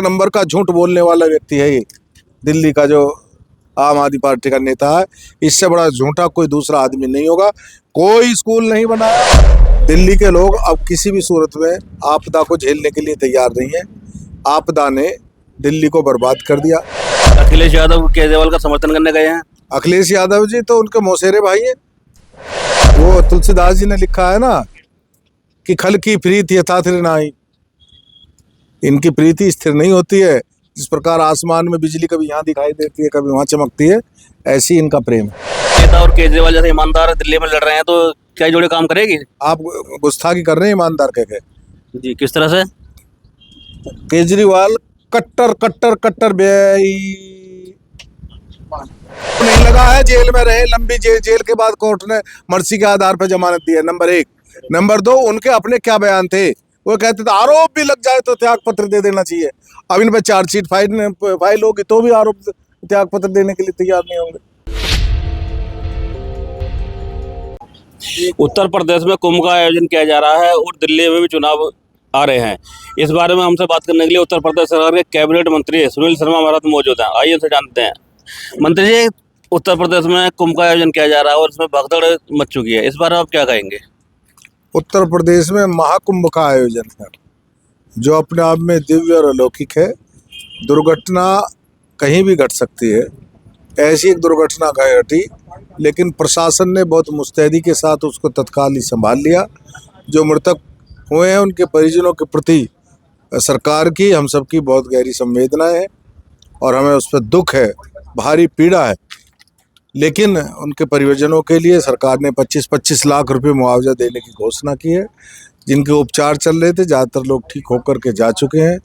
Number का झूठ बोलने वाला व्यक्ति है ये दिल्ली का जो आम आदमी पार्टी का नेता है। इससे बड़ा झूठा कोई दूसरा आदमी नहीं होगा। कोई स्कूल नहीं बनाया। दिल्ली के लोग अब किसी भी सूरत में आपदा को झेलने के लिए तैयार नहीं है। आपदा ने दिल्ली को बर्बाद कर दिया। अखिलेश यादव केजरीवाल का समर्थन करने गए हैं। अखिलेश यादव जी तो उनके मौसेरे भाई हैं। वो तुलसीदास जी ने लिखा है ना कि खल की प्रीति यथा स्थिर नाई। इनकी प्रीति स्थिर नहीं होती है। जिस प्रकार आसमान में बिजली कभी यहाँ दिखाई देती है कभी वहाँ चमकती है, ऐसी इनका प्रेम है। नेता और केजरीवाल जैसे ईमानदार दिल्ली में लड़ रहे हैं तो क्या जोड़े काम करेगी? आप गुस्ताखी कर रहे हैं ईमानदार कह के। जी, किस तरह से? केजरीवाल कट्टर कट्टर कट्टर नहीं लगा है, जेल में रहे लंबी जेल के बाद कोर्ट ने मर्सी के आधार पर जमानत दी है, नंबर 1। नंबर 2, उनके अपने क्या बयान थे। वो कहते थे आरोप भी लग जाए तो त्याग पत्र दे देना चाहिए। अब इन पर चार्जशीट फाइल होगी तो भी आरोप त्याग पत्र देने के लिए तैयार नहीं होंगे। उत्तर प्रदेश में कुंभ का आयोजन किया जा रहा है और दिल्ली में भी चुनाव आ रहे हैं। इस बारे में हमसे बात करने के लिए उत्तर प्रदेश सरकार के कैबिनेट मंत्री सुनील शर्मा हमारे साथ मौजूद हैं। आइए उनसे जानते हैं। मंत्री जी, उत्तर प्रदेश में कुंभ का आयोजन किया जा रहा है और इसमें भगदड़ मच चुकी है, इस बारे में आप क्या कहेंगे? उत्तर प्रदेश में महाकुंभ का आयोजन है जो अपने आप में दिव्य और अलौकिक है। दुर्घटना कहीं भी घट सकती है, ऐसी एक दुर्घटना घटी, लेकिन प्रशासन ने बहुत मुस्तैदी के साथ उसको तत्काल ही संभाल लिया। जो मृतक हुए हैं उनके परिजनों के प्रति सरकार की, हम सबकी बहुत गहरी संवेदना है और हमें उस पर दुख है, भारी पीड़ा है। लेकिन उनके परिजनों के लिए सरकार ने 25-25 लाख रुपए मुआवजा देने की घोषणा की है। जिनके उपचार चल रहे थे, ज़्यादातर लोग ठीक होकर के जा चुके हैं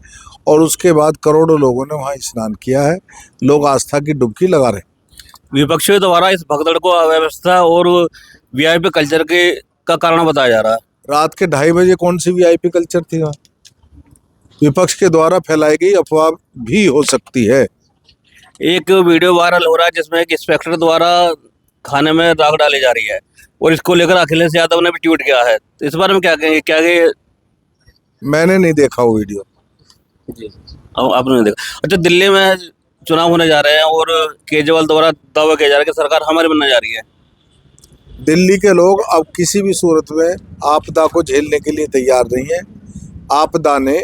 और उसके बाद करोड़ों लोगों ने वहाँ स्नान किया है। लोग आस्था की डुबकी लगा रहे हैं। विपक्षियों द्वारा इस भगदड़ को अव्यवस्था और वीआईपी कल्चर का कारण बताया जा रहा है। रात के 2:30 बजे कौन सी वीआईपी कल्चर थी वहाँ? विपक्ष के द्वारा फैलाई गई अफवाह भी हो सकती है। एक वीडियो वायरल हो रहा है जिसमें एक इंस्पेक्टर द्वारा खाने में दाग डाली जा रही है और इसको लेकर अखिलेश यादव ने भी ट्वीट किया है। तो इस बारे में क्या कहेंगे? क्या मैंने नहीं देखा वो वीडियो। जी, अब आपने नहीं देखा। अच्छा, दिल्ली में चुनाव होने जा रहे हैं और केजरीवाल द्वारा दावा किया जा रहा है कि सरकार हमारी बनने जा रही है। दिल्ली के लोग अब किसी भी सूरत में आपदा को झेलने के लिए तैयार नहीं है। आपदा ने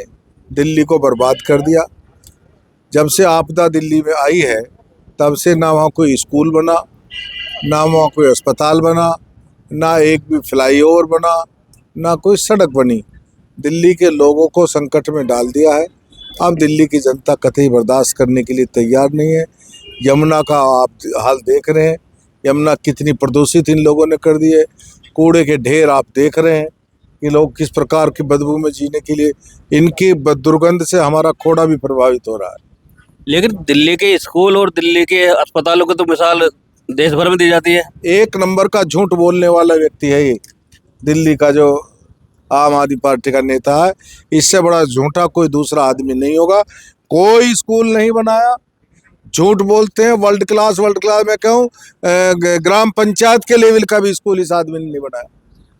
दिल्ली को बर्बाद कर दिया। जब से आपदा दिल्ली में आई है तब से ना वहाँ कोई स्कूल बना, ना वहाँ कोई अस्पताल बना, ना एक भी फ्लाईओवर बना, ना कोई सड़क बनी। दिल्ली के लोगों को संकट में डाल दिया है। अब दिल्ली की जनता कतई बर्दाश्त करने के लिए तैयार नहीं है। यमुना का आप हाल देख रहे हैं, यमुना कितनी प्रदूषित इन लोगों ने कर दी है। कूड़े के ढेर आप देख रहे हैं कि लोग किस प्रकार की बदबू में जीने के लिए, इनकी दुर्गंध से हमारा खोड़ा भी प्रभावित हो रहा है। लेकिन दिल्ली के स्कूल और दिल्ली के अस्पतालों की तो मिसाल देश भर में दी जाती है। एक नंबर का झूठ बोलने वाला व्यक्ति है ये दिल्ली का जो आम आदमी पार्टी का नेता है। इससे बड़ा झूठा कोई दूसरा आदमी नहीं होगा। कोई स्कूल नहीं बनाया, झूठ बोलते हैं। वर्ल्ड क्लास मैं कहूँ ग्राम पंचायत के लेवल का भी स्कूल इस आदमी ने नहीं बनाया।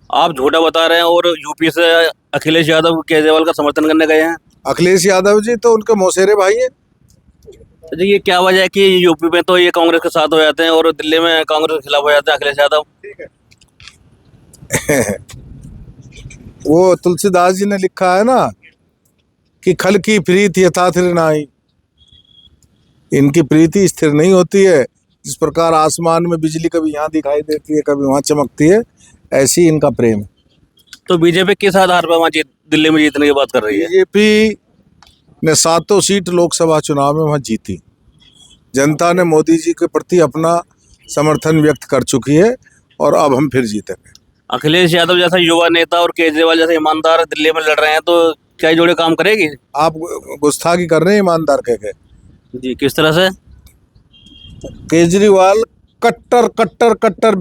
आप झूठा बता रहे हैं और यूपी से अखिलेश यादव केजरीवाल का समर्थन करने गए हैं। अखिलेश यादव जी तो उनके मौसेरे भाई हैं। अच्छा, ये क्या वजह है कि यूपी में तो ये कांग्रेस के साथ हो जाते हैं और दिल्ली में कांग्रेस के खिलाफ हो जाते हैं अखिलेश यादव? वो तुलसीदास जी ने लिखा है ना कि खल की प्रीति यथा स्थिर नाई। इनकी प्रीति स्थिर नहीं होती है। जिस प्रकार आसमान में बिजली कभी यहाँ दिखाई देती है कभी वहाँ चमकती है, ऐसी इनका प्रेम है। तो बीजेपी किस आधार पर वहाँ दिल्ली में जीतने की बात कर रही है? बीजेपी ने 7 सीट लोकसभा चुनाव में वहाँ जीती। जनता ने मोदी जी के प्रति अपना समर्थन व्यक्त कर चुकी है और अब हम फिर जीतेंगे। अखिलेश यादव जैसा युवा नेता और केजरीवाल जैसा ईमानदार दिल्ली में लड़ रहे हैं तो क्या जोड़े काम करेगी? आप गुस्ताखी कर रहे हैं ईमानदार कह के। जी, किस तरह से? केजरीवाल कट्टर कट्टर कट्टर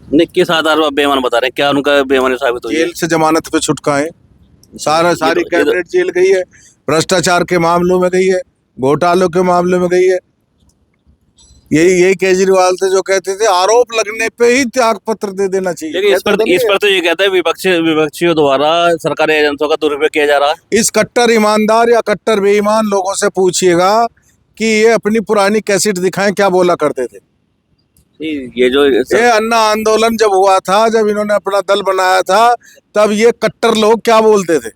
नहीं, किस आधार पर बेईमान बता रहे हैं? क्या उनका बेईमानी साबित हुई है? जेल से जमानत पे छुटका है। सारी कैबिनेट जेल गई है। भ्रष्टाचार के मामलों में गई है, घोटालों के मामले में गई है। यही केजरीवाल थे जो कहते थे आरोप लगने पे ही त्याग पत्र दे देना चाहिए। लेकिन इस पर तो ये कहते हैं विपक्षियों द्वारा सरकारी एजेंसियों का दुरुपयोग किया जा रहा है। इस कट्टर ईमानदार या कट्टर बेईमान लोगों से पूछिएगा कि ये अपनी पुरानी कैसेट दिखाएं क्या बोला करते थे। ये जो ये अन्ना आंदोलन जब हुआ था, जब इन्होंने अपना दल बनाया था, तब ये कट्टर लोग क्या बोलते थे।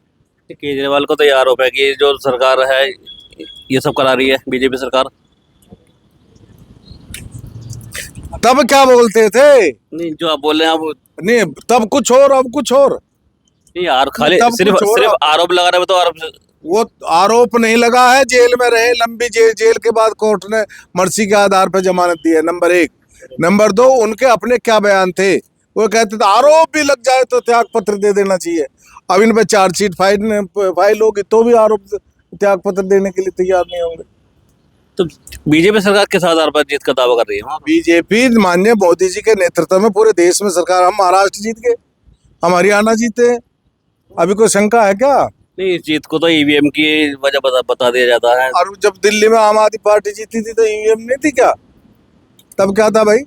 केजरीवाल को तो ये आरोप है कि जो सरकार है ये सब करा रही है बीजेपी सरकार। तब क्या बोलते थे? नहीं, जो आप बोल रहे हैं आप नहीं, तब कुछ और अब कुछ और। नहीं यार, खाली तब सिर्फ कुछ और। सिर्फ आरोप लगा रहे हैं, तो आरोप वो आरोप नहीं लगा है, जेल में रहे लंबी जेल के बाद कोर्ट ने मर्सी के आधार पर जमानत दी है, नंबर 1। नंबर 2, उनके अपने क्या बयान थे। वो कहते थे आरोप भी लग जाए तो त्याग पत्र दे देना चाहिए। अब इन पे चार्जशीट फाइल होगी तो भी आरोप त्याग पत्र देने के लिए तैयार नहीं होंगे। तो बीजेपी सरकार किस आधार पर जीत का दावा कर रही है? बीजेपी माननीय मोदी जी के नेतृत्व में पूरे देश में सरकार, हम महाराष्ट्र जीत गए, हम हरियाणा जीते, अभी कोई शंका है क्या? नहीं, इस जीत को तो ईवीएम की वजह बता दिया जाता है। और जब दिल्ली में आम आदमी पार्टी जीती थी तो ईवीएम नहीं थी क्या? तब क्या था भाई?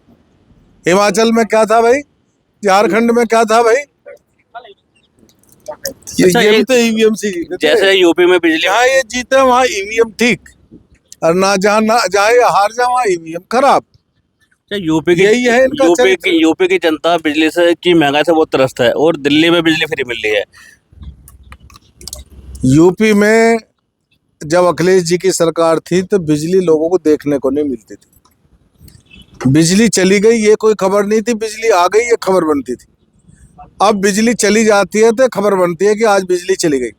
हिमाचल में क्या था भाई? झारखंड में क्या था भाई? अच्छा, ये भी तो ईवीएम से जीते थे। जैसे यूपी में बिजली, जहाँ ये जीते वहाँ ईवीएम ठीक, और ना जहाँ ये हार जाए वहाँ ईवीएम खराब। यूपी की यही है इनका चरित्र। यूपी की जनता बिजली से की महंगाई से बहुत त्रस्त है, और दिल्ली में बिजली फ्री मिल रही है। यूपी में जब अखिलेश जी की सरकार थी तो बिजली लोगों को देखने को नहीं मिलती थी। बिजली चली गई ये कोई खबर नहीं थी, बिजली आ गई ये खबर बनती थी। अब बिजली चली जाती है तो खबर बनती है कि आज बिजली चली गई।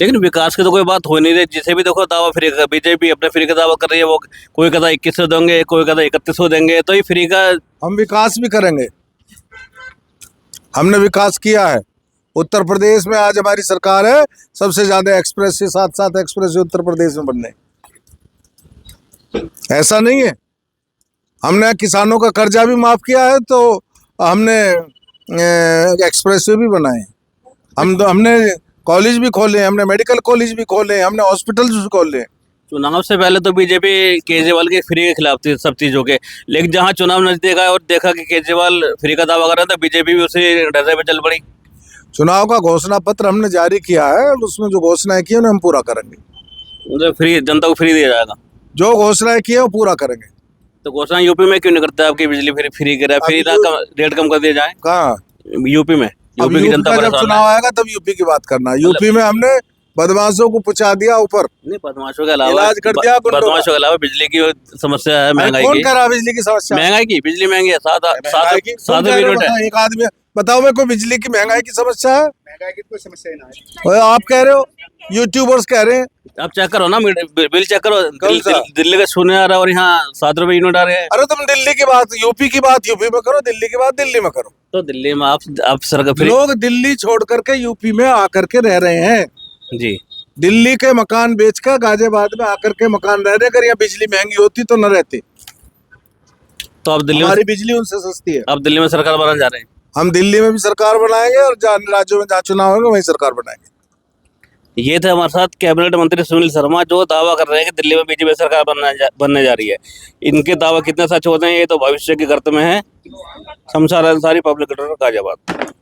लेकिन विकास की तो कोई बात हो नहीं रही। जिसे भी देखो दावा फ्री का, बीजेपी अपने फ्री का दावा कर रही है। वो कोई कहता 2100 देंगे, कोई कहता 3100 देंगे, तो ये फ्री का। हम विकास भी करेंगे, हमने विकास किया है। उत्तर प्रदेश में आज हमारी सरकार है, सबसे ज्यादा एक्सप्रेस से 7 एक्सप्रेस उत्तर प्रदेश में बनने। ऐसा नहीं है, हमने किसानों का कर्जा भी माफ किया है, तो हमने एक्सप्रेस वे भी बनाए। हमने कॉलेज भी खोले, हमने मेडिकल कॉलेज भी खोले, हमने हॉस्पिटल भी खोले। चुनाव से पहले तो बीजेपी केजरीवाल के फ्री के खिलाफ थी सब चीजों के, लेकिन जहां चुनाव नजदीक आया और देखा कि केजरीवाल फ्री का दावा कर रहा था, बीजेपी भी उसी डरे पे चल पड़ी। चुनाव का घोषणा पत्र हमने जारी किया है और उसमें जो घोषणाएं की उन्हें हम पूरा करेंगे। फ्री जनता को फ्री दिया जाएगा, जो घोषणाएं की है वो पूरा करेंगे। तो घोषणा यूपी में क्यों नहीं करते? आपकी बिजली फ्री करे, फ्री रेट कम कर दिया जाए। कहाँ? यूपी में, अब यूपी की जनता जब चुनाव आएगा तब यूपी की बात करना। यूपी में हमने बदमाशों को पहुंचा दिया ऊपर, नहीं, बदमाशों के अलावा इलाज कर दिया गुंडों का। बदमाशों के अलावा बिजली की समस्या है, महंगाई कौन की। कह रहा है बिजली की समस्या? महंगाई की, बिजली महंगी है, महंगाई की? सात कौन कह रहे हो? यूनिट है। बताओ, एक आदमी बताओ मेरे को बिजली की महंगाई की समस्या है? महंगाई की कोई समस्या ही ना है। और आप कह रहे हो, यूट्यूबर्स कह रहे हैं। आप चेक करो ना, बिल चेक करो। कौन सा? दिल्ली का 0 आ रहा है और यहाँ 7 रुपए यूनिट आ रहे हैं। अरे तुम दिल्ली की बात यूपी की बात यूपी में करो, दिल्ली की बात दिल्ली में करो। तो दिल्ली में आप सरकार फ्री। लोग दिल्ली छोड़ करके यूपी में आकर के रह रहे हैं। जी, दिल्ली के मकान बेचकर गाजियाबाद में आकर के मकान रह रहे। अगर यहाँ बिजली महंगी होती तो न रहती। तो आप दिल्ली हमारी बिजली उनसे सस्ती है। आप दिल्ली में सरकार बनाने जा रहे हैं। हम दिल्ली में भी सरकार बनाएंगे और जहाँ राज्यों में जहाँ चुनाव होंगे वहीं सरकार बनाएंगे। ये थे हमारे साथ कैबिनेट मंत्री सुनील शर्मा, जो दावा कर रहे हैं कि दिल्ली में बीजेपी सरकार बनने जा रही है। इनके दावा कितने सच होते हैं ये तो भविष्य के गर्त में है। शमशाद अंसारी, पब्लिक गाजियाबाद।